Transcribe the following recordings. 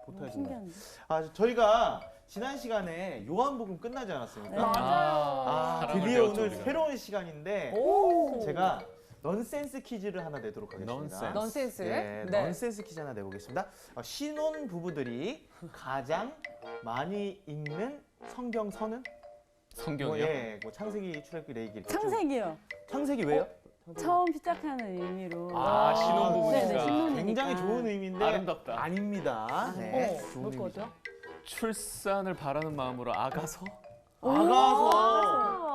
못하신다. 신기한데. 저희가 지난 시간에 요한복음 끝나지 않았습니까? 맞아요. 드디어 배웠죠, 오늘 우리가. 새로운 시간인데 오. 제가 넌센스 퀴즈를 하나 내도록 하겠습니다. 넌센스? 네, 네. 넌센스 퀴즈 하나 내보겠습니다. 신혼 부부들이 가장 많이 읽는 성경서는? 성경이요? 예, 뭐 창세기, 출애굽기, 레위기. 이렇게 쭉. 창세기요. 창세기 왜요? 처음 시작하는 의미로. 신혼부부니까. 네네, 신혼이니까. 굉장히 좋은 의미인데 아름답다. 아닙니다. 네, 어머, 좋은 뭘 의미죠. 거죠? 출산을 바라는 마음으로 아가서?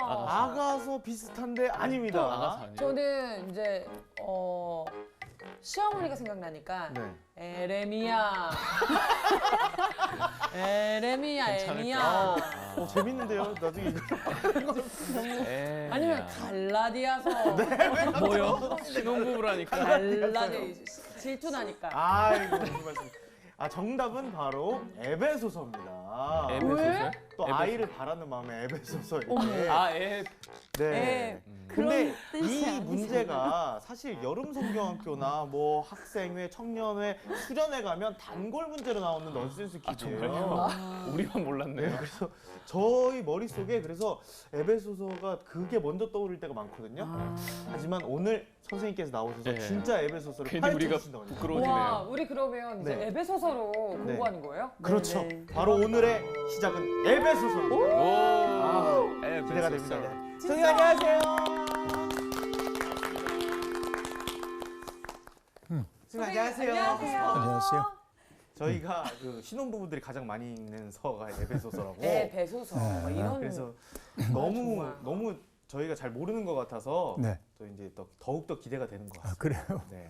아가서 비슷한데 아닙니다. 아가서 아니에요? 저는 이제 시어머니가 생각나니까 네. 에레미야. 에레미야, 괜찮을까? 에미야. 재밌는데요. 나중에 이거 아니면 갈라디아서. 뭐요? 신혼부부라니까. 갈라디 질투나니까. 아이고 무슨 말씀. 정답은 바로 에베소서입니다. 에베소서? 또 아이를 바라는 마음에 에베소서 이렇게. 애. 네. 에, 근데 그런 뜻이 이 아니잖아요. 문제가 사실 여름 성경학교나 뭐 학생회, 청년회, 수련회 가면 단골 문제로 나오는 넌센스 퀴즈예요. 정말요? 우리만 몰랐네요. 그래서 저희 머릿속에 그래서 에베소서가 그게 먼저 떠오를 때가 많거든요. 하지만 오늘 선생님께서 나오셔서 네. 진짜 에베소서를 괜히 파헤쳐 우리가 주신다고 하니까. 와, 부끄러워지네요. 우리 그러면 이제 네. 에베소서로 공부하는 거예요? 그렇죠. 네. 바로 오늘의 시작은 에베소서입니다. 오, 기대가 에베소서. 됩니다. 선생님 안녕하세요. 선생님 안녕하세요. 안녕하세요. 저희가 그 신혼부부들이 가장 많이 읽는 서가 에베소서라고. 에베소서 뭐 이런. 그래서 정말. 너무 저희가 잘 모르는 것 같아서 네. 또 이제 더욱더 기대가 되는 것 같습니다. 그래요. 네.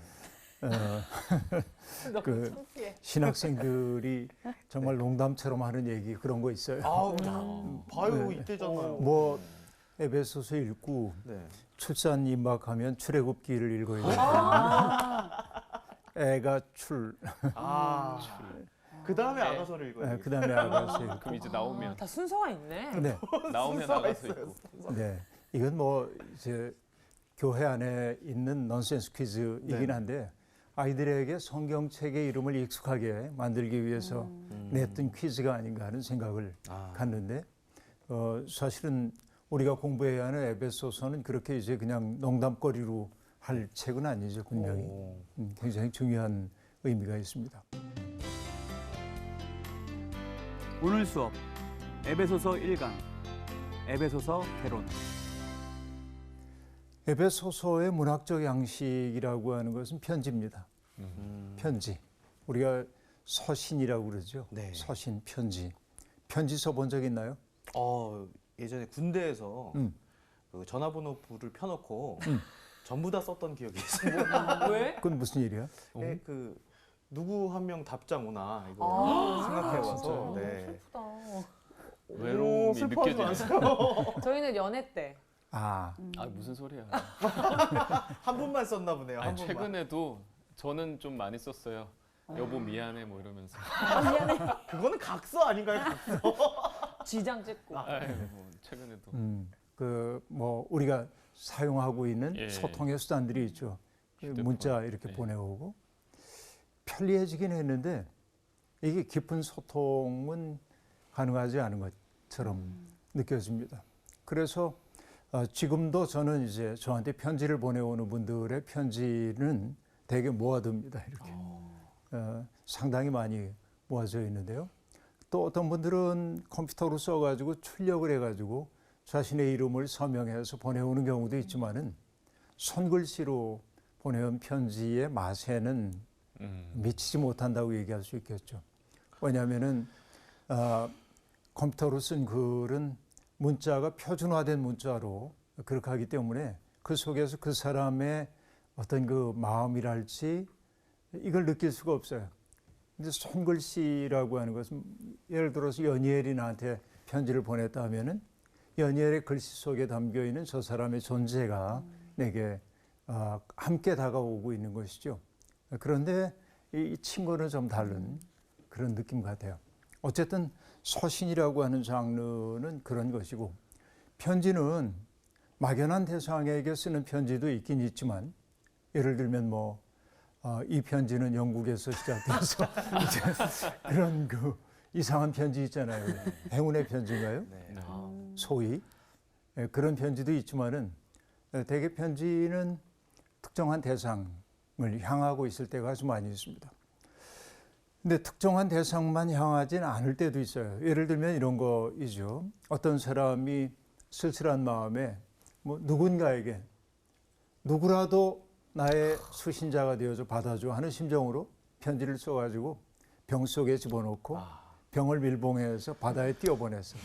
너무 그 창피해. 신학생들이 정말 농담처럼 하는 얘기 그런 거 있어요. 봐요 네. 이때잖아요. 뭐 에베소서 읽고 네. 출산 임박하면 출애굽기를 읽어야 돼요. 애가 출. 그 다음에 아가서를 읽어야 그 되겠어요. 다음에 아가서 읽고. 그럼 이제 나오면 다 순서가 있네. 네, 나오면 순서가 아가서 있어요. 있고. 네. 이건 뭐 이제 교회 안에 있는 넌센스 퀴즈이긴 네. 한데 아이들에게 성경책의 이름을 익숙하게 만들기 위해서 냈던 퀴즈가 아닌가 하는 생각을 갖는데 사실은 우리가 공부해야 하는 에베소서는 그렇게 이제 그냥 농담거리로 할 책은 아니죠, 분명히. 굉장히 중요한 의미가 있습니다. 오늘 수업 에베소서 1강 에베소서 개론. 에베소서의 문학적 양식이라고 하는 것은 편지입니다. 편지. 우리가 서신이라고 그러죠. 네. 서신, 편지. 편지 써본 적 있나요? 예전에 군대에서 음. 그 전화번호 불을 펴놓고 전부 다 썼던 기억이 있어요. 왜? 그건 무슨 일이야? 네, 그 누구 한 명 답장 오나 이거 생각해봐서. 네. 슬프다. 외로움이 슬퍼하지 느껴지네요. 마세요. 저희는 연애 때. 아, 무슨 소리야. 한 분만 썼나 보네요. 한 아니, 분만. 최근에도 저는 좀 많이 썼어요. 여보 미안해 뭐 이러면서. 그거는 각서 아닌가요? 각서? 지장 찍고. 뭐 최근에도. 그 뭐 우리가 사용하고 있는 예. 소통의 수단들이 있죠. 휴대폰. 문자 이렇게 예. 보내오고 편리해지긴 했는데 이게 깊은 소통은 가능하지 않은 것처럼 느껴집니다. 그래서 지금도 저는 이제 저한테 편지를 보내오는 분들의 편지는 되게 모아둡니다. 이렇게 상당히 많이 모아져 있는데요. 또 어떤 분들은 컴퓨터로 써가지고 출력을 해가지고 자신의 이름을 서명해서 보내오는 경우도 있지만은 손글씨로 보내온 편지의 맛에는 미치지 못한다고 얘기할 수 있겠죠. 왜냐하면은 컴퓨터로 쓴 글은 문자가 표준화된 문자로 그렇게 하기 때문에 그 속에서 그 사람의 어떤 그 마음이랄지 이걸 느낄 수가 없어요. 근데 손글씨라고 하는 것은 예를 들어서 연희엘이 나한테 편지를 보냈다 하면은 연희엘의 글씨 속에 담겨 있는 저 사람의 존재가 내게 함께 다가오고 있는 것이죠. 그런데 이 친구는 좀 다른 그런 느낌 같아요. 어쨌든 서신이라고 하는 장르는 그런 것이고 편지는 막연한 대상에게 쓰는 편지도 있긴 있지만 예를 들면 뭐 이 편지는 영국에서 시작돼서 이제 그런 그 이상한 편지 있잖아요. 행운의 편지인가요? 네. 소위 그런 편지도 있지만은 대개 편지는 특정한 대상을 향하고 있을 때가 아주 많이 있습니다. 근데 특정한 대상만 향하진 않을 때도 있어요. 예를 들면 이런 거이죠. 어떤 사람이 쓸쓸한 마음에 뭐 누군가에게 누구라도 나의 수신자가 되어줘 받아줘 하는 심정으로 편지를 써가지고 병 속에 집어넣고 병을 밀봉해서 바다에 띄워보냈어요.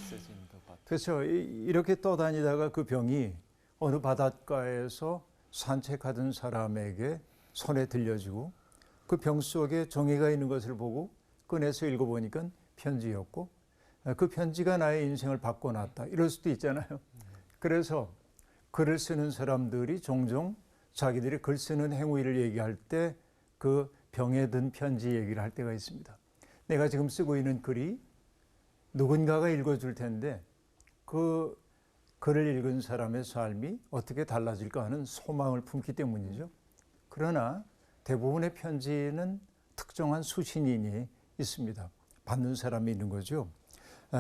그래서 이렇게 떠다니다가 그 병이 어느 바닷가에서 산책하던 사람에게 손에 들려지고 그 병 속에 종이가 있는 것을 보고 꺼내서 읽어보니까 편지였고 그 편지가 나의 인생을 바꿔놨다. 이럴 수도 있잖아요. 그래서 글을 쓰는 사람들이 종종 자기들이 글 쓰는 행위를 얘기할 때 그 병에 든 편지 얘기를 할 때가 있습니다. 내가 지금 쓰고 있는 글이 누군가가 읽어줄 텐데 그 글을 읽은 사람의 삶이 어떻게 달라질까 하는 소망을 품기 때문이죠. 그러나 대부분의 편지는 특정한 수신인이 있습니다. 받는 사람이 있는 거죠.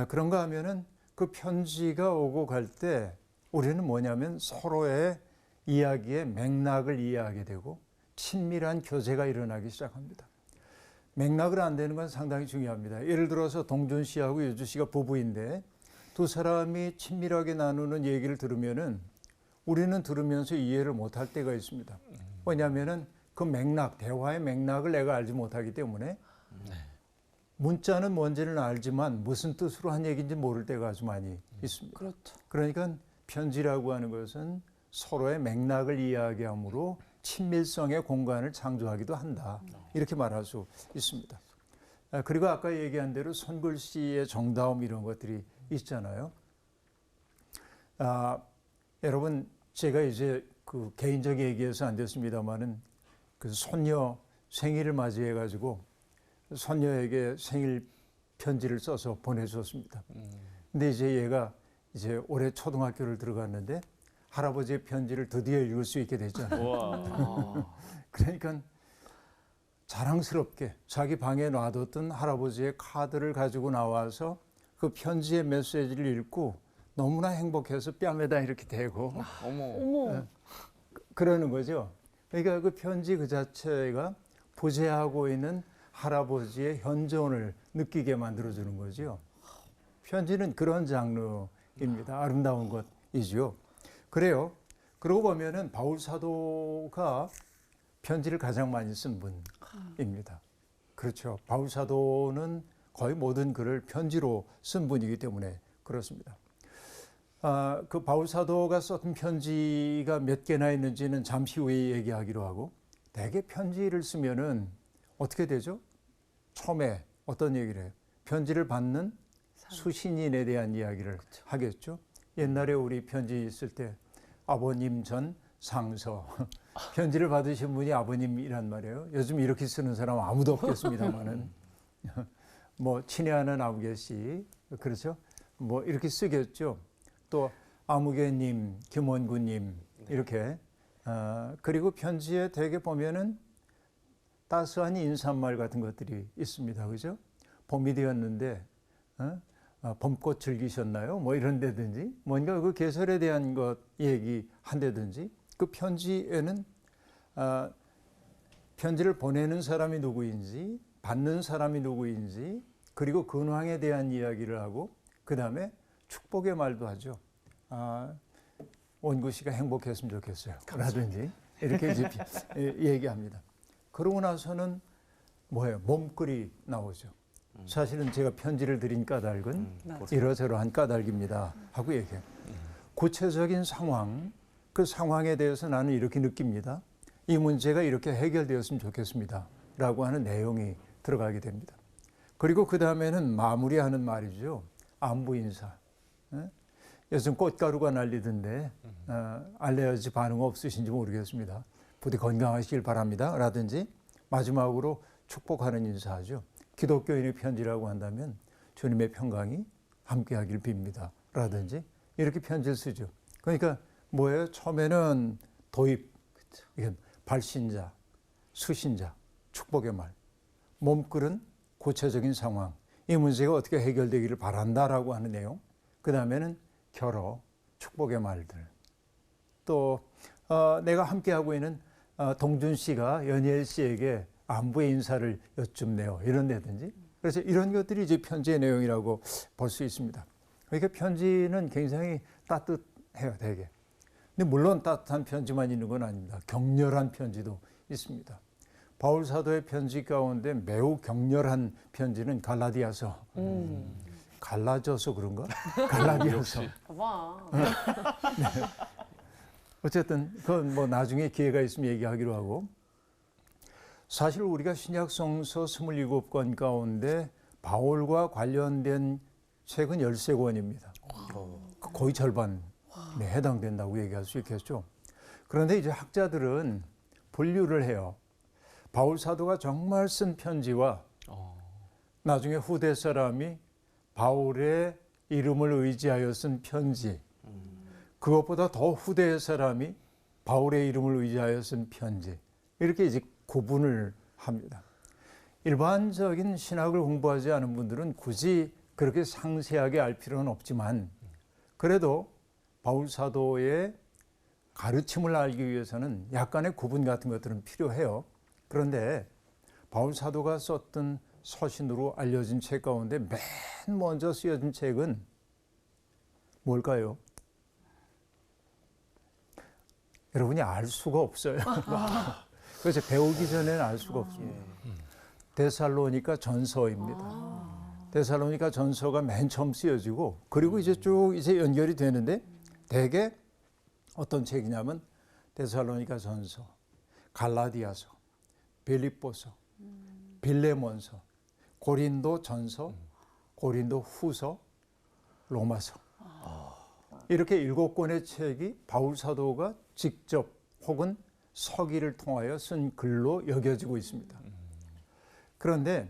그런가 하면은 그 편지가 오고 갈 때 우리는 뭐냐면 서로의 이야기의 맥락을 이해하게 되고 친밀한 교제가 일어나기 시작합니다. 맥락을 안 되는 건 상당히 중요합니다. 예를 들어서 동준 씨하고 유주 씨가 부부인데 두 사람이 친밀하게 나누는 얘기를 들으면은 우리는 들으면서 이해를 못할 때가 있습니다. 왜냐하면은 그 맥락, 대화의 맥락을 내가 알지 못하기 때문에 문자는 뭔지는 알지만 무슨 뜻으로 한 얘기인지 모를 때가 아주 많이 있습니다. 그렇죠. 그러니까 편지라고 하는 것은 서로의 맥락을 이해하게 함으로 친밀성의 공간을 창조하기도 한다. 이렇게 말할 수 있습니다. 그리고 아까 얘기한 대로 손글씨의 정다움 이런 것들이 있잖아요. 여러분 제가 이제 그 개인적 얘기해서 안 됐습니다만은 그 손녀 생일을 맞이해 가지고 손녀에게 생일 편지를 써서 보내줬습니다. 근데 이제 얘가 이제 올해 초등학교를 들어갔는데 할아버지의 편지를 드디어 읽을 수 있게 됐잖아요. 그러니까 자랑스럽게 자기 방에 놔뒀던 할아버지의 카드를 가지고 나와서 그 편지의 메시지를 읽고 너무나 행복해서 뺨에다 이렇게 대고 어머. 그러는 거죠. 그러니까 그 편지 그 자체가 부재하고 있는 할아버지의 현존을 느끼게 만들어주는 거죠. 편지는 그런 장르입니다. 아름다운 것이죠. 그래요. 그러고 보면은 바울 사도가 편지를 가장 많이 쓴 분입니다. 그렇죠. 바울 사도는 거의 모든 글을 편지로 쓴 분이기 때문에 그렇습니다. 그 바울 사도가 썼던 편지가 몇 개나 있는지는 잠시 후에 얘기하기로 하고, 대개 편지를 쓰면은 어떻게 되죠? 처음에 어떤 얘기를 해요? 편지를 받는 수신인에 대한 이야기를 하겠죠. 옛날에 우리 편지 쓸 때 아버님 전 상서 편지를 받으신 분이 아버님이란 말이에요. 요즘 이렇게 쓰는 사람 아무도 없겠습니다만은 뭐 친애하는 아무개씨 그렇죠. 뭐 이렇게 쓰겠죠. 또 아무개님, 김원구님 이렇게 그리고 편지에 대개 보면은 따스한 인사말 같은 것들이 있습니다. 그죠? 봄이 되었는데 봄꽃 즐기셨나요? 뭐 이런 데든지 뭔가 그 계절에 대한 것 얘기한다든지 그 편지에는 편지를 보내는 사람이 누구인지 받는 사람이 누구인지 그리고 근황에 대한 이야기를 하고 그 다음에 축복의 말도 하죠. 원구 씨가 행복했으면 좋겠어요. 라든지 이렇게 이제 얘기합니다. 그러고 나서는 뭐예요? 몸글이 나오죠. 사실은 제가 편지를 드린 까닭은 이러저러한 까닭입니다 하고 얘기해요. 구체적인 상황, 그 상황에 대해서 나는 이렇게 느낍니다. 이 문제가 이렇게 해결되었으면 좋겠습니다 라고 하는 내용이 들어가게 됩니다. 그리고 그 다음에는 마무리하는 말이죠. 안부 인사. 요즘 꽃가루가 날리던데 알레르기 반응 없으신지 모르겠습니다. 부디 건강하시길 바랍니다 라든지 마지막으로 축복하는 인사하죠. 기독교인의 편지라고 한다면 주님의 평강이 함께하길 빕니다 라든지 이렇게 편지를 쓰죠. 그러니까 뭐예요? 처음에는 도입, 이건 발신자, 수신자, 축복의 말, 몸끓은 구체적인 상황, 이 문제가 어떻게 해결되기를 바란다라고 하는 내용, 그 다음에는 결어, 축복의 말들, 또 내가 함께하고 있는 동준 씨가 연예일 씨에게 안부의 인사를 여쭙네요, 이런다든지. 그래서 이런 것들이 이제 편지의 내용이라고 볼 수 있습니다. 그러니까 편지는 굉장히 따뜻해요, 되게. 근데 물론 따뜻한 편지만 있는 건 아닙니다. 격렬한 편지도 있습니다. 바울 사도의 편지 가운데 매우 격렬한 편지는 갈라디아서. 갈라져서 그런가? 갈라디아서. 봐봐. 어쨌든 그건 뭐 나중에 기회가 있으면 얘기하기로 하고, 사실 우리가 신약 성서 27권 가운데 바울과 관련된 책은 13권입니다. 거의 절반에 해당된다고 얘기할 수 있겠죠. 그런데 이제 학자들은 분류를 해요. 바울 사도가 정말 쓴 편지와 나중에 후대 사람이 바울의 이름을 의지하여 쓴 편지, 그것보다 더 후대의 사람이 바울의 이름을 의지하여 쓴 편지, 이렇게 이제 구분을 합니다. 일반적인 신학을 공부하지 않은 분들은 굳이 그렇게 상세하게 알 필요는 없지만, 그래도 바울 사도의 가르침을 알기 위해서는 약간의 구분 같은 것들은 필요해요. 그런데 바울 사도가 썼던 서신으로 알려진 책 가운데 맨 먼저 쓰여진 책은 뭘까요? 여러분이 알 수가 없어요. 그래서 배우기 전에는 알 수가 없습니다. 데살로니가 전서입니다. 데살로니가 전서가 맨 처음 쓰여지고, 그리고 이제 쭉 이제 연결이 되는데, 대개 어떤 책이냐면 데살로니가 전서, 갈라디아서, 빌립보서, 빌레몬서, 고린도 전서, 고린도 후서, 로마서, 이렇게 7권의 책이 바울 사도가 직접 혹은 서기를 통하여 쓴 글로 여겨지고 있습니다. 그런데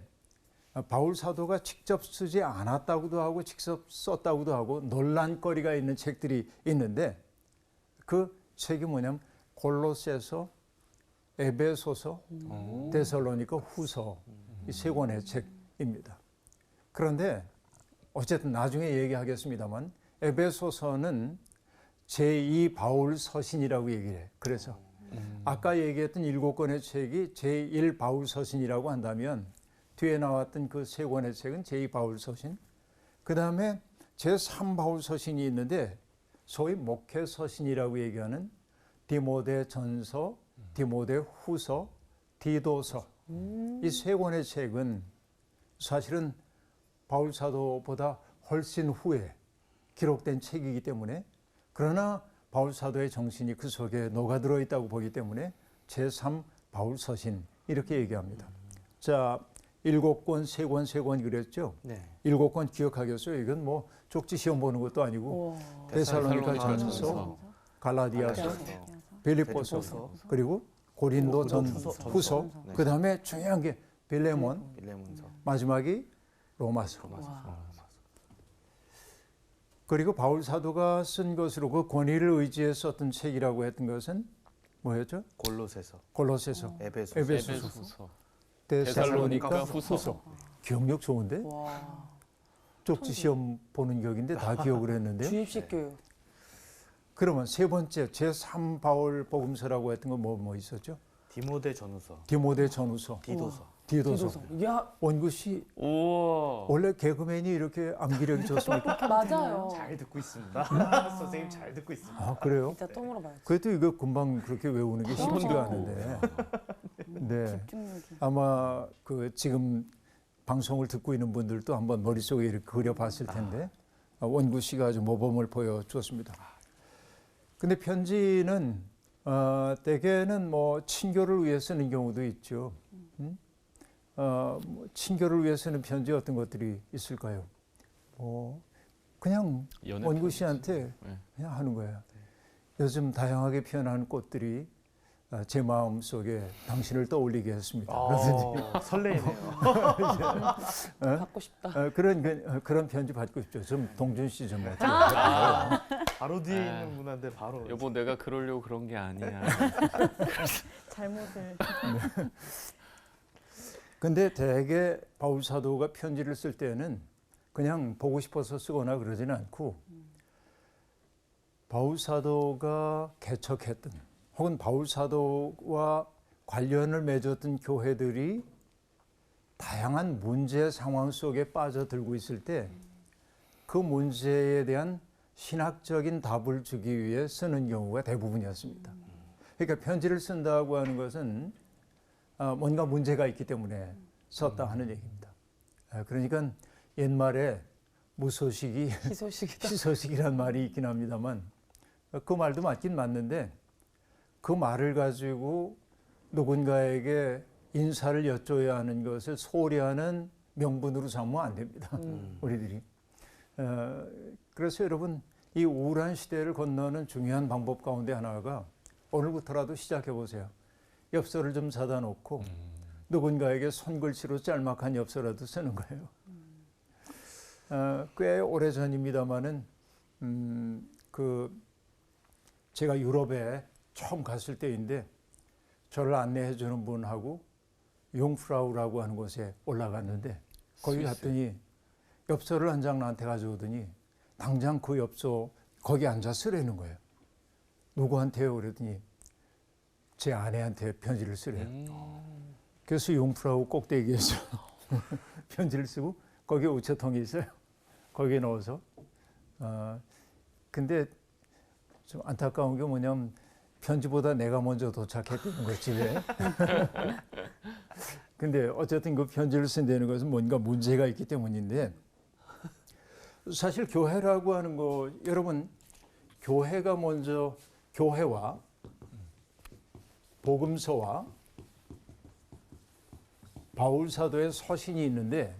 바울 사도가 직접 쓰지 않았다고도 하고 직접 썼다고도 하고 논란거리가 있는 책들이 있는데, 그 책이 뭐냐면 골로새서, 에베소서, 데살로니가 후서, 이 3권의 책입니다. 그런데 어쨌든 나중에 얘기하겠습니다만, 에베소서는 제2 바울 서신이라고 얘기해요. 그래서 아까 얘기했던 7권의 책이 제1 바울 서신이라고 한다면, 뒤에 나왔던 그 3권의 책은 제2 바울 서신, 그 다음에 제3 바울 서신이 있는데 소위 목회 서신이라고 얘기하는 디모데 전서, 디모데 후서, 디도서, 이 3권의 책은 사실은 바울 사도보다 훨씬 후에 기록된 책이기 때문에, 그러나 바울 사도의 정신이 그 속에 녹아들어 있다고 보기 때문에 제3 바울 서신 이렇게 얘기합니다. 자, 7권, 3권 그랬죠? 네. 7권 기억하겠어요? 이건 뭐 쪽지 시험 보는 것도 아니고 데살로니가 전서, 갈라디아서, 빌립보서, 그리고 고린도 후서, 네. 그 다음에 중요한 게 빌레몬, 빌레몬서. 마지막이 로마서. 그리고 바울 사도가 쓴 것으로 그 권위를 의지해 썼던 책이라고 했던 것은 뭐였죠? 골로새서, 골로새서, 에베소서, 에베소서, 데살로니가 데살로니가 후서. 후서. 기억력 좋은데? 와. 쪽지 시험 보는 격인데 다 기억을 했는데요. 주입식 교육. 그러면 세 번째 제3 바울 복음서라고 했던 건 뭐 있었죠? 디모데 전후서, 디모데 전후서, 디도서. 디도서. 야, 원구 씨 우와. 원래 개그맨이 이렇게 암기력이 좋습니까? 맞아요. 잘 듣고 있습니다. 선생님 잘 듣고 있습니다. 아 그래요? 진짜 또 물어봐야지. 그래도 이거 금방 그렇게 외우는 게 쉽지가 그럼요. 않은데. 네. 집중력이. 아마 그 지금 방송을 듣고 있는 분들도 한번 머릿속에 이렇게 그려봤을 텐데 원구 씨가 아주 모범을 보여줬습니다. 근데 편지는 대개는 뭐 친교를 위해 쓰는 경우도 있죠. 뭐 친교를 위해 쓰는 편지 어떤 것들이 있을까요? 그냥 원구 씨한테 네. 그냥 하는 거예요. 요즘 다양하게 피어나는 꽃들이 제 마음 속에 당신을 떠올리게 했습니다. 그러더니 설레이네요. 받고 싶다. 그런 편지 받고 싶죠. 좀 동준 씨 좀 어떻게 바로 뒤에 있는 분한테 바로. 여보 내가 그러려고 그런 게 아니야. 잘못을. 근데 대개 바울 사도가 편지를 쓸 때는 그냥 보고 싶어서 쓰거나 그러지는 않고 바울 사도가 개척했던 혹은 바울 사도와 관련을 맺었던 교회들이 다양한 문제 상황 속에 빠져들고 있을 때 그 문제에 대한 신학적인 답을 주기 위해 쓰는 경우가 대부분이었습니다. 그러니까 편지를 쓴다고 하는 것은 뭔가 문제가 있기 때문에 썼다 하는 얘기입니다. 그러니까 옛말에 무소식이 희소식이다. 희소식이란 말이 있긴 합니다만 그 말도 맞긴 맞는데 그 말을 가지고 누군가에게 인사를 여쭤야 하는 것을 소홀히 하는 명분으로 삼으면 안 됩니다. 우리들이. 그래서 여러분 이 우울한 시대를 건너는 중요한 방법 가운데 하나가 오늘부터라도 시작해 보세요. 엽서를 좀 사다 놓고 누군가에게 손글씨로 짤막한 엽서라도 쓰는 거예요. 꽤 오래 전입니다만은 제가 유럽에 처음 갔을 때인데 저를 안내해 주는 분하고 융프라우라고 하는 곳에 올라갔는데 거기 갔더니 엽서를 한 장 나한테 가져오더니 당장 그 엽서 거기 앉아 쓰라는 거예요. 누구한테요? 그랬더니 제 아내한테 편지를 쓰래요. 그래서 융프라우 꼭대기에서 편지를 쓰고 거기에 우체통이 있어요. 거기에 넣어서. 근데 좀 안타까운 게 뭐냐면 편지보다 내가 먼저 도착했다는 거예요, 집에. 근데 어쨌든 그 편지를 쓴다는 것은 뭔가 문제가 있기 때문인데 사실 교회라고 하는 거 여러분 교회가 먼저 교회와 복음서와 바울 사도의 서신이 있는데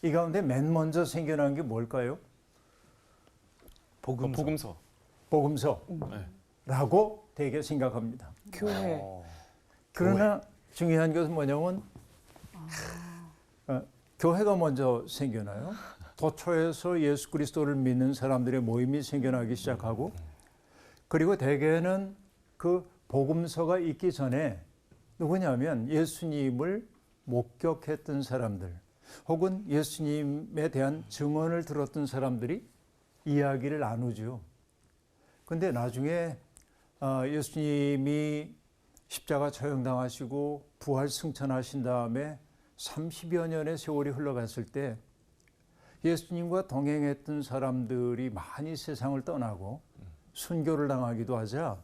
이 가운데 맨 먼저 생겨난 게 뭘까요? 복음서. 복음서라고 되게 생각합니다. 교회. 그러나 중요한 것은 뭐냐면 교회가 먼저 생겨나요. 도처에서 예수 그리스도를 믿는 사람들의 모임이 생겨나기 시작하고 그리고 대개는 그 복음서가 있기 전에 누구냐면 예수님을 목격했던 사람들 혹은 예수님에 대한 증언을 들었던 사람들이 이야기를 나누죠. 근데 나중에 예수님이 십자가 처형당하시고 부활 승천하신 다음에 30여 년의 세월이 흘러갔을 때 예수님과 동행했던 사람들이 많이 세상을 떠나고 순교를 당하기도 하자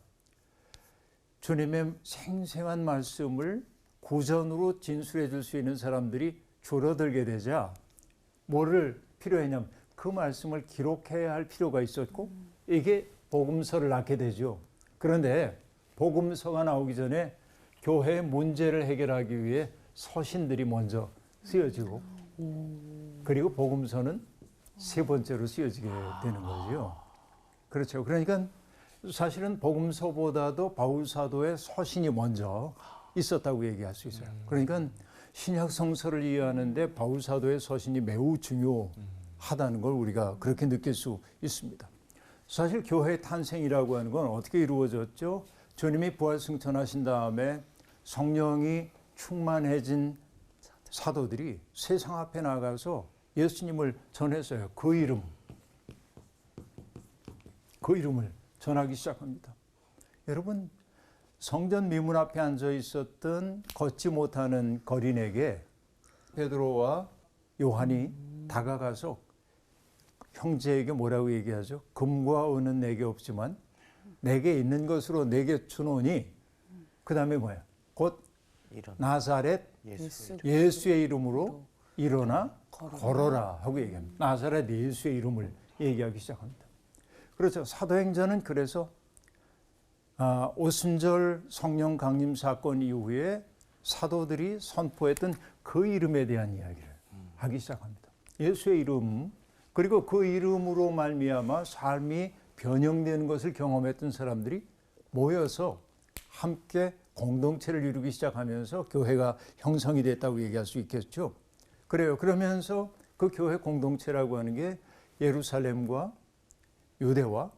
주님의 생생한 말씀을 구전으로 진술해 줄 수 있는 사람들이 줄어들게 되자 뭐를 필요했냐면 그 말씀을 기록해야 할 필요가 있었고 이게 복음서를 낳게 되죠. 그런데 복음서가 나오기 전에 교회의 문제를 해결하기 위해 서신들이 먼저 쓰여지고 그리고 복음서는 세 번째로 쓰여지게 되는 거죠. 그렇죠. 그러니까 사실은 복음서보다도 바울 사도의 서신이 먼저 있었다고 얘기할 수 있어요. 그러니까 신약 성서를 이해하는데 바울 사도의 서신이 매우 중요하다는 걸 우리가 그렇게 느낄 수 있습니다. 사실 교회의 탄생이라고 하는 건 어떻게 이루어졌죠? 주님이 부활 승천하신 다음에 성령이 충만해진 사도들이 세상 앞에 나가서 예수님을 전했어요. 그 이름을 전하기 시작합니다. 여러분 성전 미문 앞에 앉아 있었던 걷지 못하는 거린에게 베드로와 요한이 다가가서 형제에게 뭐라고 얘기하죠? 금과 은은 내게 없지만 내게 있는 것으로 내게 주노니 그 다음에 뭐야? 곧 나사렛 예수의 이름으로 일어나 걸어라 하고 얘기합니다. 나사렛 예수의 이름을 얘기하기 시작합니다. 그렇죠. 사도행전은 그래서 오순절 성령 강림 사건 이후에 사도들이 선포했던 그 이름에 대한 이야기를 하기 시작합니다. 예수의 이름 그리고 그 이름으로 말미암아 삶이 변형되는 것을 경험했던 사람들이 모여서 함께 공동체를 이루기 시작하면서 교회가 형성이 됐다고 얘기할 수 있겠죠. 그래요. 그러면서 그 교회 공동체라고 하는 게 예루살렘과 유대와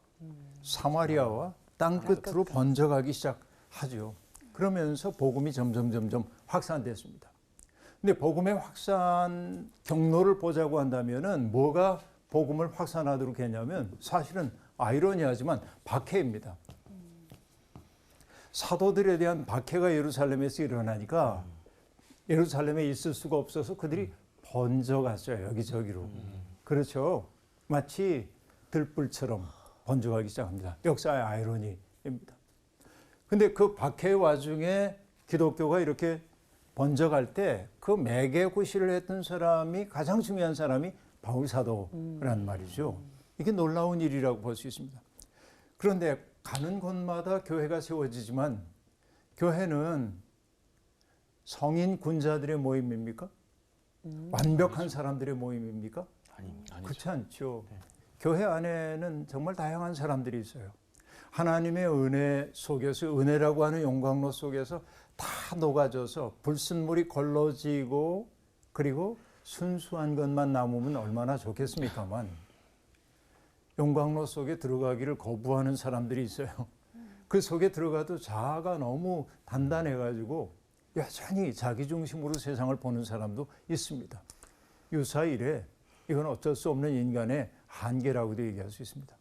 사마리아와 땅 끝으로 번져가기 시작하죠. 그러면서 복음이 점점 확산됐습니다. 근데 복음의 확산 경로를 보자고 한다면은 뭐가 복음을 확산하도록 했냐면 사실은 아이러니하지만 박해입니다. 사도들에 대한 박해가 예루살렘에서 일어나니까 예루살렘에 있을 수가 없어서 그들이 번져갔어요. 여기저기로. 그렇죠. 마치 들불처럼 번져가기 시작합니다. 역사의 아이러니입니다. 근데 그 박해의 와중에 기독교가 이렇게 번져갈 때 그 매개구시를 했던 사람이 가장 중요한 사람이 바울 사도란 말이죠. 이게 놀라운 일이라고 볼 수 있습니다. 그런데 가는 곳마다 교회가 세워지지만 교회는 성인 군자들의 모임입니까? 완벽한 사람들의 모임입니까? 아닙니다. 그렇지 않죠. 교회 안에는 정말 다양한 사람들이 있어요. 하나님의 은혜 속에서 은혜라고 하는 용광로 속에서 다 녹아져서 불순물이 걸러지고 그리고 순수한 것만 남으면 얼마나 좋겠습니까만 용광로 속에 들어가기를 거부하는 사람들이 있어요. 그 속에 들어가도 자아가 너무 단단해가지고 여전히 자기 중심으로 세상을 보는 사람도 있습니다. 유사일에 이건 어쩔 수 없는 인간의 한계라고도 얘기할 수 있습니다.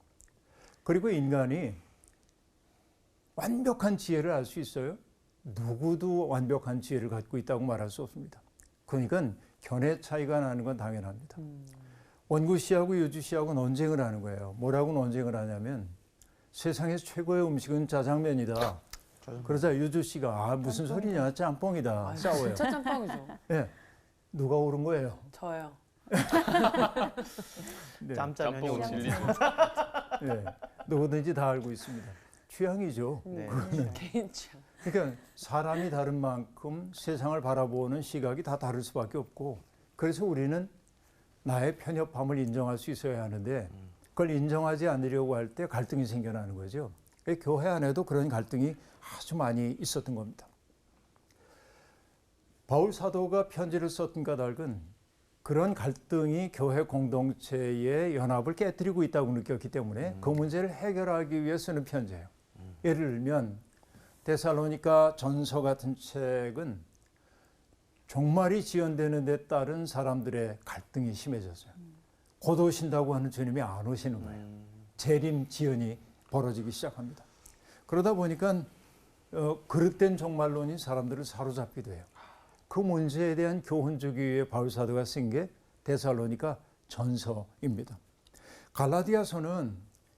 그리고 인간이 완벽한 지혜를 알 수 있어요? 누구도 완벽한 지혜를 갖고 있다고 말할 수 없습니다. 그러니까 견해 차이가 나는 건 당연합니다. 원구씨하고 유주씨하고 논쟁을 하는 거예요. 뭐라고 논쟁을 하냐면 세상에서 최고의 음식은 짜장면이다. 그러자 유주씨가 무슨 소리냐 짬뽕이다. 싸워요. 진짜 짬뽕이죠. 네. 누가 옳은 거예요? 저요. 네. 짬짜면이 짬뽕 오는 진리. 네. 누구든지 다 알고 있습니다. 취향이죠. 네. 개인 취향. 그러니까 사람이 다른 만큼 세상을 바라보는 시각이 다 다를 수밖에 없고 그래서 우리는 나의 편협함을 인정할 수 있어야 하는데 그걸 인정하지 않으려고 할 때 갈등이 생겨나는 거죠. 교회 안에도 그런 갈등이 아주 많이 있었던 겁니다. 바울 사도가 편지를 썼던 까닭은 그런 갈등이 교회 공동체의 연합을 깨뜨리고 있다고 느꼈기 때문에 그 문제를 해결하기 위해 쓰는 편지예요. 예를 들면 데살로니가 전서 같은 책은 종말이 지연되는 데 따른 사람들의 갈등이 심해졌어요. 곧 오신다고 하는 주님이 안 오시는 거예요. 재림 지연이 벌어지기 시작합니다. 그러다 보니까 그릇된 종말론이 사람들을 사로잡기도 해요. 그 문제에 대한 교훈 주기 위해 바울 사도가 쓴 게 데살로니가 전서입니다. 갈라디아서는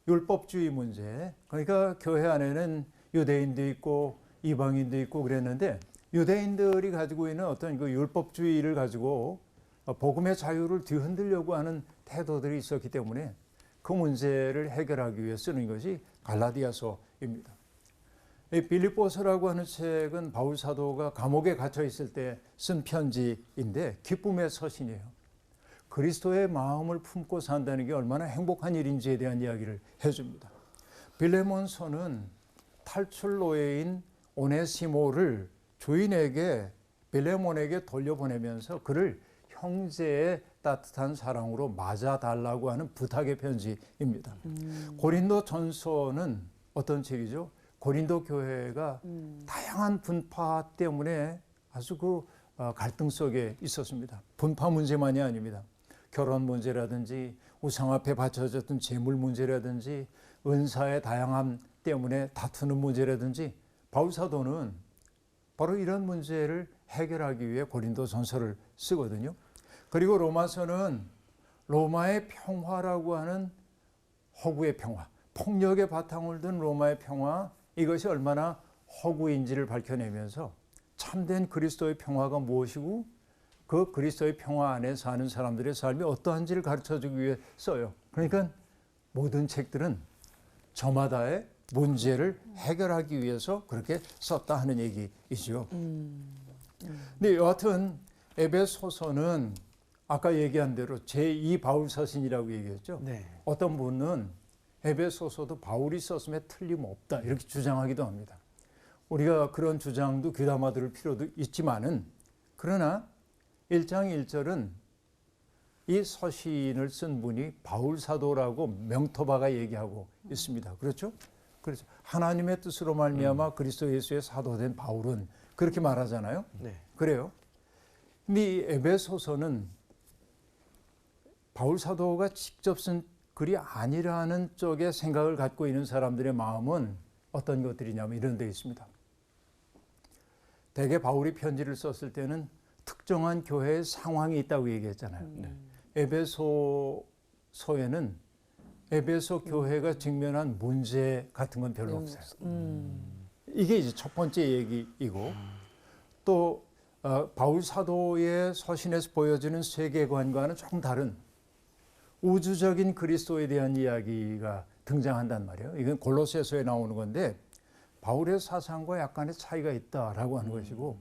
율법주의 문제, 그러니까 교회 안에는 유대인도 있고 이방인도 있고 그랬는데 유대인들이 가지고 있는 어떤 그 율법주의를 가지고 복음의 자유를 뒤흔들려고 하는 태도들이 있었기 때문에 그 문제를 해결하기 위해 쓰는 것이 갈라디아서입니다. 이 빌립보서라고 하는 책은 바울 사도가 감옥에 갇혀 있을 때 쓴 편지인데 기쁨의 서신이에요. 그리스도의 마음을 품고 산다는 게 얼마나 행복한 일인지에 대한 이야기를 해줍니다. 빌레몬서는 탈출 노예인 오네시모를 주인에게 빌레몬에게 돌려보내면서 그를 형제의 따뜻한 사랑으로 맞아달라고 하는 부탁의 편지입니다. 고린도 전서는 어떤 책이죠? 고린도 교회가 다양한 분파 때문에 아주 그 갈등 속에 있었습니다. 분파 문제만이 아닙니다. 결혼 문제라든지 우상 앞에 바쳐졌던 재물 문제라든지 은사의 다양함 때문에 다투는 문제라든지 바울 사도는 바로 이런 문제를 해결하기 위해 고린도 전서를 쓰거든요. 그리고 로마서는 로마의 평화라고 하는 허구의 평화, 폭력의 바탕을 둔 로마의 평화, 이것이 얼마나 허구인지를 밝혀내면서 참된 그리스도의 평화가 무엇이고 그 그리스도의 평화 안에 사는 사람들의 삶이 어떠한지를 가르쳐주기 위해 써요. 그러니까 모든 책들은 저마다의 문제를 해결하기 위해서 그렇게 썼다 하는 얘기이죠. 근데 여하튼 에베소서는 아까 얘기한 대로 제2 바울 서신이라고 얘기했죠. 네. 어떤 분은 에베소서도 바울이 썼음에 틀림없다 이렇게 주장하기도 합니다. 우리가 그런 주장도 귀담아 들을 필요도 있지만은 그러나 1장 1절은 이 서신을 쓴 분이 바울 사도라고 명토바가 얘기하고 있습니다. 그렇죠? 그래서 하나님의 뜻으로 말미암아 그리스도 예수의 사도된 바울은 그렇게 말하잖아요. 네. 그래요. 근데 이 에베소서는 바울 사도가 직접 쓴 글이 아니라는 쪽의 생각을 갖고 있는 사람들의 마음은 어떤 것들이냐면 이런 데 있습니다. 대개 바울이 편지를 썼을 때는 특정한 교회의 상황이 있다고 얘기했잖아요. 에베소서에는 에베소 교회가 직면한 문제 같은 건 별로 없어요. 이게 이제 첫 번째 얘기이고 또 바울 사도의 서신에서 보여지는 세계관과는 조금 다른 우주적인 그리스도에 대한 이야기가 등장한단 말이에요. 이건 골로새서에 나오는 건데 바울의 사상과 약간의 차이가 있다라고 하는 것이고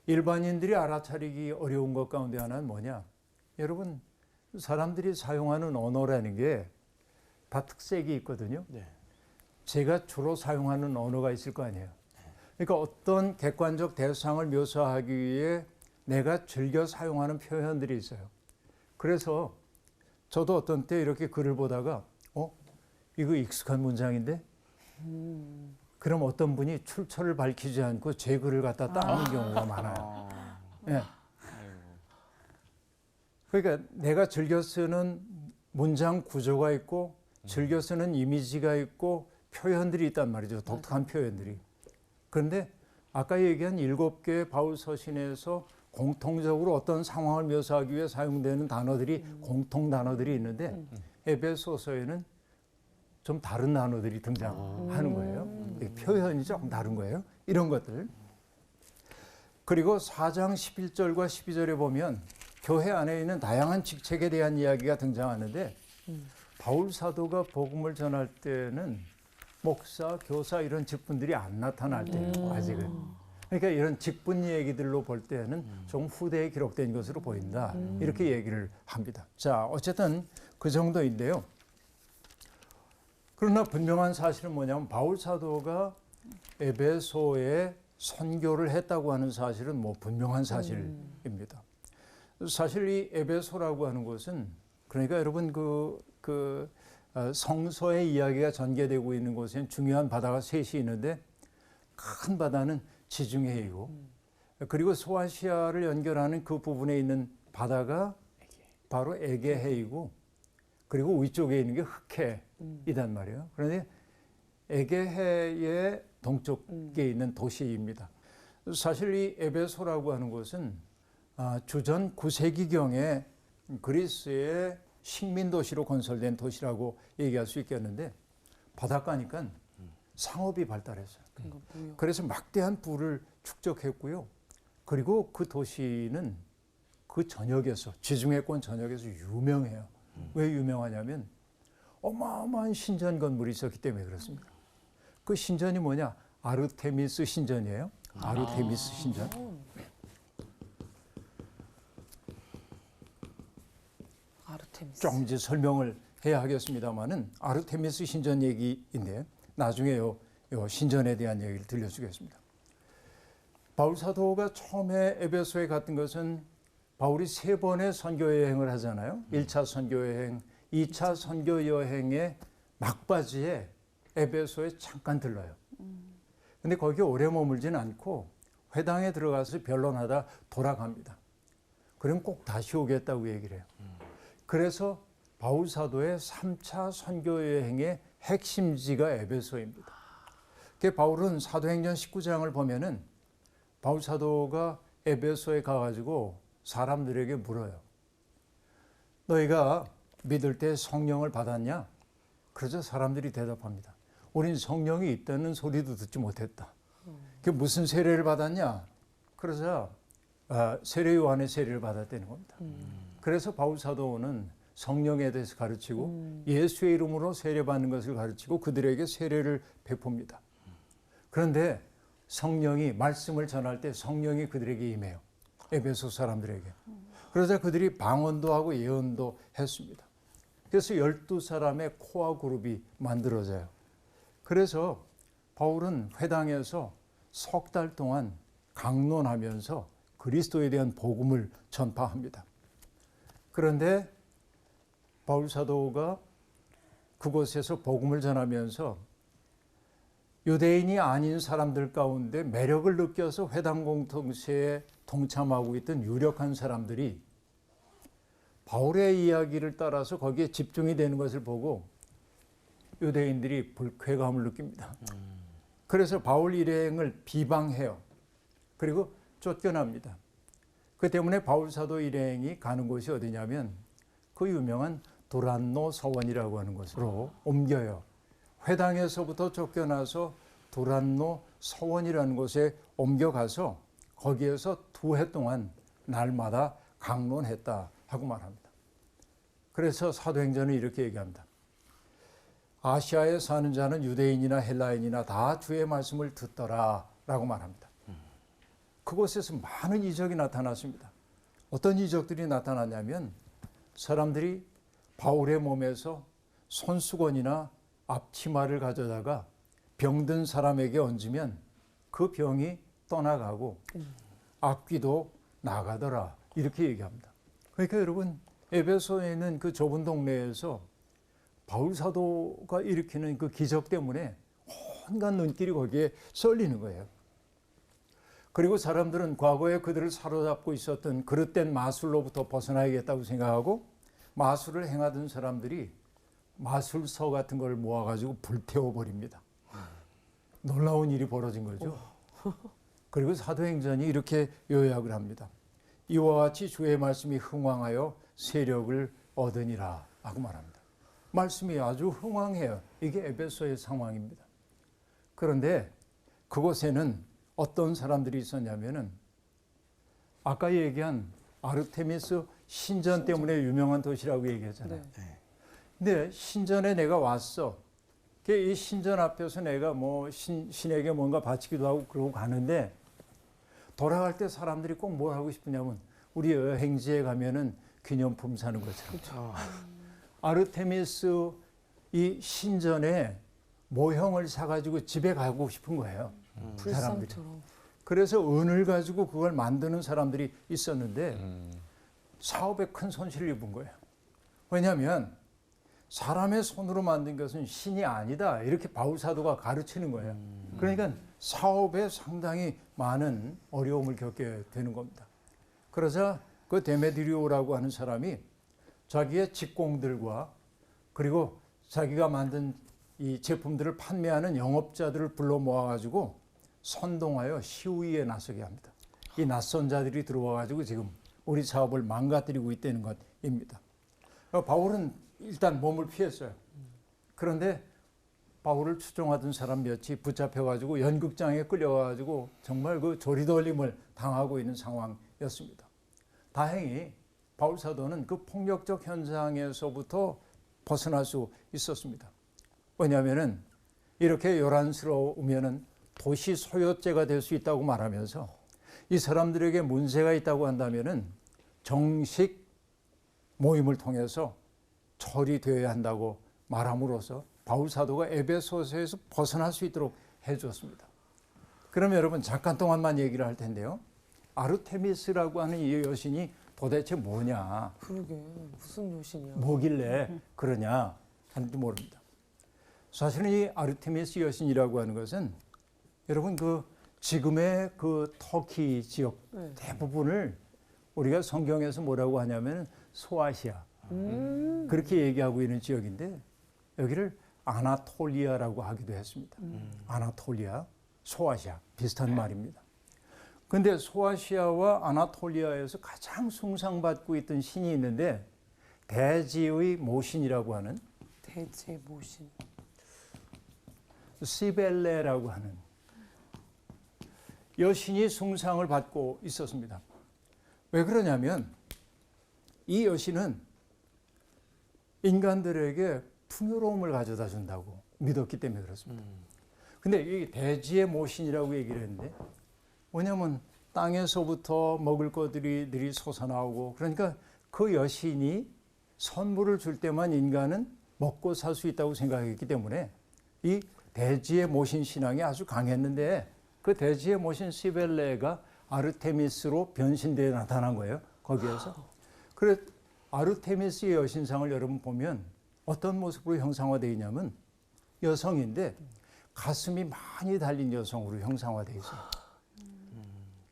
일반인들이 알아차리기 어려운 것 가운데 하나는 뭐냐? 여러분 사람들이 사용하는 언어라는 게 다 특색이 있거든요. 네. 제가 주로 사용하는 언어가 있을 거 아니에요. 그러니까 어떤 객관적 대상을 묘사하기 위해 내가 즐겨 사용하는 표현들이 있어요. 그래서 저도 어떤 때 이렇게 글을 보다가 이거 익숙한 문장인데? 그럼 어떤 분이 출처를 밝히지 않고 제 글을 갖다 따는 경우가 많아요. 네. 그러니까 내가 즐겨 쓰는 문장 구조가 있고 즐겨 쓰는 이미지가 있고 표현들이 있단 말이죠. 독특한 표현들이. 그런데 아까 얘기한 7개의 바울 서신에서 공통적으로 어떤 상황을 묘사하기 위해 사용되는 단어들이 공통 단어들이 있는데 에베소서에는 좀 다른 단어들이 등장하는 거예요. 표현이 조금 다른 거예요. 이런 것들. 그리고 4장 11절과 12절에 보면 교회 안에 있는 다양한 직책에 대한 이야기가 등장하는데 바울 사도가 복음을 전할 때는 목사, 교사 이런 직분들이 안 나타날 때예요. 아직은. 그러니까 이런 직분 얘기들로 볼 때는 좀 후대에 기록된 것으로 보인다. 이렇게 얘기를 합니다. 자, 어쨌든 그 정도인데요. 그러나 분명한 사실은 뭐냐면 바울 사도가 에베소에 선교를 했다고 하는 사실은 뭐 분명한 사실입니다. 사실 이 에베소라고 하는 곳은 그러니까 여러분 성서의 이야기가 전개되고 있는 곳에는 중요한 바다가 셋이 있는데 큰 바다는 지중해이고 그리고 소아시아를 연결하는 그 부분에 있는 바다가 바로 에게해이고 그리고 위쪽에 있는 게 흑해이단 말이에요. 그런데 에게해의 동쪽에 있는 도시입니다. 사실 이 에베소라고 하는 곳은 주전 9세기경에 그리스의 식민도시로 건설된 도시라고 얘기할 수 있겠는데 바닷가니까 상업이 발달했어요. 그래서 막대한 부를 축적했고요. 그리고 그 도시는 그 전역에서 지중해권 전역에서 유명해요. 왜 유명하냐면 어마어마한 신전 건물이 있었기 때문에 그렇습니다. 그 신전이 뭐냐? 아르테미스 신전이에요. 아르테미스 신전. 아르테미스. 조금 이제 설명을 해야 하겠습니다만은 아르테미스 신전 얘기인데 나중에 요 신전에 대한 얘기를 들려주겠습니다. 바울 사도가 처음에 에베소에 갔던 것은 바울이 3번의 선교 여행을 하잖아요. 1차 선교 여행, 2차 선교 여행의 막바지에 에베소에 잠깐 들러요. 근데 거기에 오래 머물지는 않고 회당에 들어가서 변론하다 돌아갑니다. 그럼 꼭 다시 오겠다고 얘기를 해요. 그래서 바울 사도의 3차 선교 여행의 핵심지가 에베소입니다. 바울은 사도행전 19장을 보면은 바울 사도가 에베소에 가가지고 사람들에게 물어요. 너희가 믿을 때 성령을 받았냐? 그래서 사람들이 대답합니다. 우린 성령이 있다는 소리도 듣지 못했다. 그 무슨 세례를 받았냐? 그래서 세례 요한의 세례를 받았다는 겁니다. 그래서 바울 사도는 성령에 대해서 가르치고 예수의 이름으로 세례받는 것을 가르치고 그들에게 세례를 베풉니다. 그런데 성령이 말씀을 전할 때 성령이 그들에게 임해요. 에베소 사람들에게. 그러자 그들이 방언도 하고 예언도 했습니다. 그래서 12사람의 코어 그룹이 만들어져요. 그래서 바울은 회당에서 석 달 동안 강론하면서 그리스도에 대한 복음을 전파합니다. 그런데 바울 사도가 그곳에서 복음을 전하면서 유대인이 아닌 사람들 가운데 매력을 느껴서 회당 공동체에 동참하고 있던 유력한 사람들이 바울의 이야기를 따라서 거기에 집중이 되는 것을 보고 유대인들이 불쾌감을 느낍니다. 그래서 바울 일행을 비방해요. 그리고 쫓겨납니다. 그 때문에 바울 사도 일행이 가는 곳이 어디냐면 그 유명한 두란노 서원이라고 하는 곳으로 옮겨요. 회당에서부터 쫓겨나서 두란노 서원이라는 곳에 옮겨가서 거기에서 2해 동안 날마다 강론했다 하고 말합니다. 그래서 사도행전은 이렇게 얘기합니다. 아시아에 사는 자는 유대인이나 헬라인이나 다 주의 말씀을 듣더라 라고 말합니다. 그곳에서 많은 이적이 나타났습니다. 어떤 이적들이 나타났냐면 사람들이 바울의 몸에서 손수건이나 앞치마를 가져다가 병든 사람에게 얹으면 그 병이 떠나가고 악귀도 나가더라 이렇게 얘기합니다. 그러니까 여러분 에베소에 있는 그 좁은 동네에서 바울 사도가 일으키는 그 기적 때문에 온갖 눈길이 거기에 쏠리는 거예요. 그리고 사람들은 과거에 그들을 사로잡고 있었던 그릇된 마술로부터 벗어나야겠다고 생각하고 마술을 행하던 사람들이 마술서 같은 걸 모아가지고 불태워버립니다. 놀라운 일이 벌어진 거죠. 그리고 사도행전이 이렇게 요약을 합니다. 이와 같이 주의 말씀이 흥왕하여 세력을 얻으니라 라고 말합니다. 말씀이 아주 흥왕해요. 이게 에베소의 상황입니다. 그런데 그곳에는 어떤 사람들이 있었냐면은 아까 얘기한 아르테미스 신전 때문에 유명한 도시라고 얘기했잖아요. 네. 근데 신전에 내가 왔어. 이 신전 앞에서 내가 뭐 신에게 뭔가 바치기도 하고 그러고 가는데 돌아갈 때 사람들이 꼭 뭘 하고 싶으냐면 우리 여행지에 가면은 기념품 사는 것처럼. 아르테미스 이 신전에 모형을 사가지고 집에 가고 싶은 거예요. 사람들이. 불상처럼. 그래서 은을 가지고 그걸 만드는 사람들이 있었는데 사업에 큰 손실을 입은 거예요. 왜냐하면 사람의 손으로 만든 것은 신이 아니다 이렇게 바울 사도가 가르치는 거예요. 그러니까 사업에 상당히 많은 어려움을 겪게 되는 겁니다. 그러자 그 데메드리오라고 하는 사람이 자기의 직공들과 그리고 자기가 만든 이 제품들을 판매하는 영업자들을 불러 모아가지고 선동하여 시위에 나서게 합니다. 이 낯선 자들이 들어와가지고 지금 우리 사업을 망가뜨리고 있다는 것입니다. 바울은 일단 몸을 피했어요. 그런데 바울을 추종하던 사람 몇이 붙잡혀가지고 연극장에 끌려가지고 정말 그 조리돌림을 당하고 있는 상황이었습니다. 다행히 바울 사도는 그 폭력적 현장에서부터 벗어날 수 있었습니다. 왜냐하면은 이렇게 요란스러우면은 도시 소유죄가 될 수 있다고 말하면서 이 사람들에게 문제가 있다고 한다면은 정식 모임을 통해서 처리되어야 한다고 말함으로써 바울 사도가 에베소서에서 벗어날 수 있도록 해주었습니다. 그럼 여러분 잠깐 동안만 얘기를 할 텐데요. 아르테미스라고 하는 이 여신이 도대체 뭐냐? 그러게 무슨 여신이야? 뭐길래 그러냐 하는지 모릅니다. 사실은 이 아르테미스 여신이라고 하는 것은 여러분 그 지금의 그 터키 지역 네. 대부분을 우리가 성경에서 뭐라고 하냐면 소아시아 그렇게 얘기하고 있는 지역인데 여기를 아나톨리아라고 하기도 했습니다. 아나톨리아, 소아시아 비슷한 말입니다. 근데 소아시아와 아나톨리아에서 가장 숭상받고 있던 신이 있는데 대지의 모신이라고 하는 대지의 모신. 시벨레라고 하는 여신이 숭상을 받고 있었습니다. 왜 그러냐면 이 여신은 인간들에게 풍요로움을 가져다 준다고 믿었기 때문에 그렇습니다. 근데 이 대지의 모신이라고 얘기를 했는데 뭐냐면 땅에서부터 먹을 것들이 솟아나오고 그러니까 그 여신이 선물을 줄 때만 인간은 먹고 살 수 있다고 생각했기 때문에 이 대지의 모신 신앙이 아주 강했는데 그 대지에 모신 시벨레가 아르테미스로 변신되어 나타난 거예요. 거기에서. 그래 아르테미스의 여신상을 여러분 보면 어떤 모습으로 형상화되어 있냐면 여성인데 가슴이 많이 달린 여성으로 형상화되어 있어요.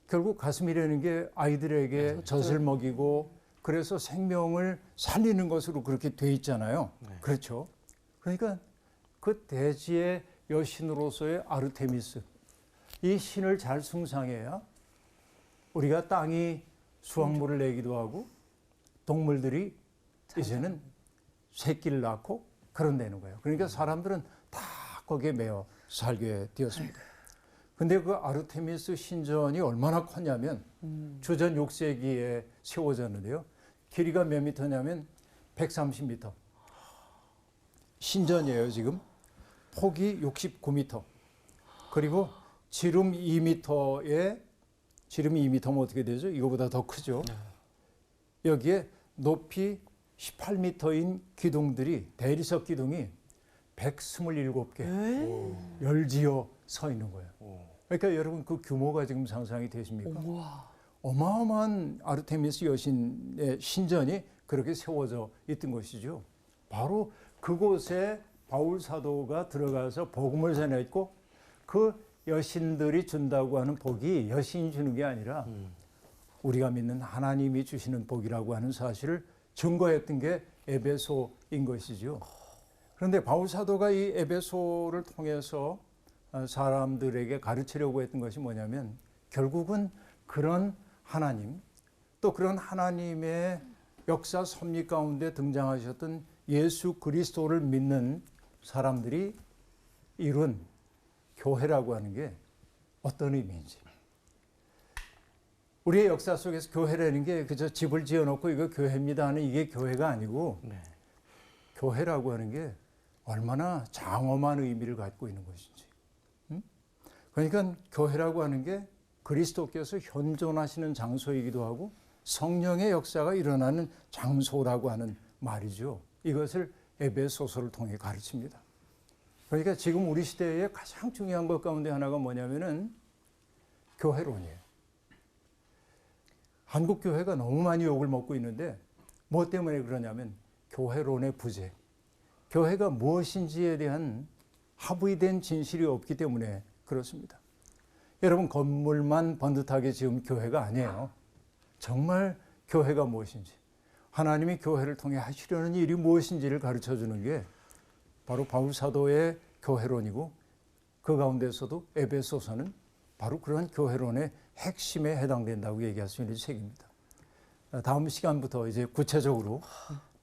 결국 가슴이라는 게 아이들에게 젖을 먹이고 그래서 생명을 살리는 것으로 그렇게 돼 있잖아요. 그렇죠. 그러니까 그 대지의 여신으로서의 아르테미스, 이 신을 잘 숭상해야 우리가 땅이 수확물을 내기도 하고 동물들이 이제는 새끼를 낳고 그런 되는 거예요. 그러니까 사람들은 다 거기에 매여 살게 되었습니다. 근데 그 아르테미스 신전이 얼마나 컸냐면 주전 6세기에 세워졌는데요. 길이가 몇 미터냐면 130m. 신전이에요, 지금. 폭이 69m. 그리고 지름 2m에 지름이 2m면 어떻게 되죠? 이거보다 더 크죠. 여기에 높이 18m인 기둥들이 대리석 기둥이 127개 열지어 서 있는 거예요. 그러니까 여러분 그 규모가 지금 상상이 되십니까? 어마어마한 아르테미스 여신의 신전이 그렇게 세워져 있던 것이죠. 바로 그곳에 바울 사도가 들어가서 복음을 전했고 그 여신들이 준다고 하는 복이 여신이 주는 게 아니라 우리가 믿는 하나님이 주시는 복이라고 하는 사실을 증거했던 게 에베소인 것이죠. 그런데 바울 사도가 이 에베소를 통해서 사람들에게 가르치려고 했던 것이 뭐냐면 결국은 그런 하나님 또 그런 하나님의 역사 섭리 가운데 등장하셨던 예수 그리스도를 믿는 사람들이 이룬 교회라고 하는 게 어떤 의미인지. 우리의 역사 속에서 교회라는 게 그저 집을 지어놓고 이거 교회입니다 하는 이게 교회가 아니고 교회라고 하는 게 얼마나 장엄한 의미를 갖고 있는 것인지. 그러니까 교회라고 하는 게 그리스도께서 현존하시는 장소이기도 하고 성령의 역사가 일어나는 장소라고 하는 말이죠. 이것을 에베소서를 통해 가르칩니다. 그러니까 지금 우리 시대에 가장 중요한 것 가운데 하나가 뭐냐면은 교회론이에요. 한국 교회가 너무 많이 욕을 먹고 있는데 뭐 때문에 그러냐면 교회론의 부재. 교회가 무엇인지에 대한 합의된 진실이 없기 때문에 그렇습니다. 여러분 건물만 번듯하게 지은 교회가 아니에요. 정말 교회가 무엇인지 하나님이 교회를 통해 하시려는 일이 무엇인지를 가르쳐주는 게 바로 바울 사도의 교회론이고 그 가운데서도 에베소서는 바로 그런 교회론의 핵심에 해당된다고 얘기할 수 있는 책입니다. 다음 시간부터 이제 구체적으로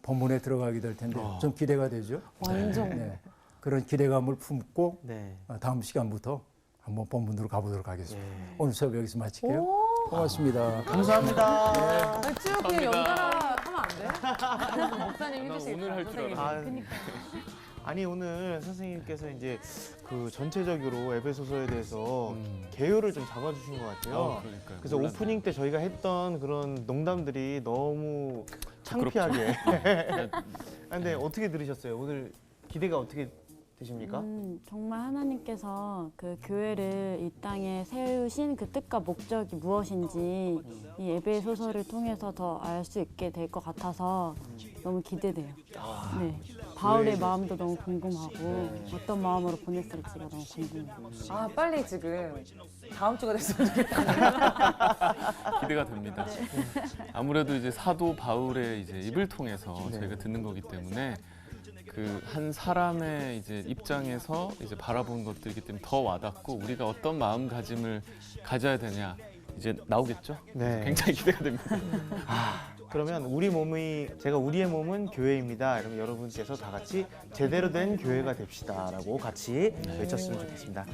본문에 들어가게 될 텐데 좀 기대가 되죠? 완전. 네. 그런 기대감을 품고 네. 다음 시간부터 한번 본문으로 가보도록 하겠습니다. 오늘 수업 여기서 마칠게요. 고맙습니다. 감사합니다. 쭉 그냥 연달아 하면 안 돼? 목사님 난 해주시겠다. 오늘 할줄 선생님. 알았는데. 아니 오늘 선생님께서 이제 그 전체적으로 에베소서에 대해서 개요를 좀 잡아주신 것 같아요. 그러니까요. 그래서 몰랐네요. 오프닝 때 저희가 했던 그런 농담들이 너무 창피하게. 근데 어떻게 들으셨어요? 오늘 기대가 어떻게 되십니까? 정말 하나님께서 그 교회를 이 땅에 세우신 그 뜻과 목적이 무엇인지 이 에베소서를 통해서 더 알 수 있게 될 것 같아서 너무 기대돼요. 네. 바울의 마음도 너무 궁금하고 어떤 마음으로 보냈을지가 너무 궁금해요. 아 빨리 지금 다음 주가 됐으면 좋겠다. 기대가 됩니다. 아무래도 이제 사도 바울의 이제 입을 통해서 저희가 듣는 거기 때문에 그 한 사람의 이제 입장에서 이제 바라본 것들이기 때문에 더 와닿고 우리가 어떤 마음가짐을 가져야 되냐 이제 나오겠죠? 네. 굉장히 기대가 됩니다. 그러면 제가 우리의 몸은 교회입니다. 이러면 여러분께서 다 같이 제대로 된 교회가 됩시다라고 같이 외쳤으면 좋겠습니다.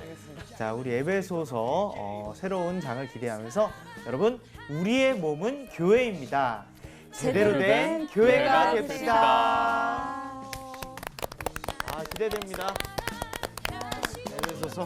자, 우리 에베소서 새로운 장을 기대하면서 여러분 우리의 몸은 교회입니다. 제대로 된 교회가 됩시다. 기대됩니다. 에베소서.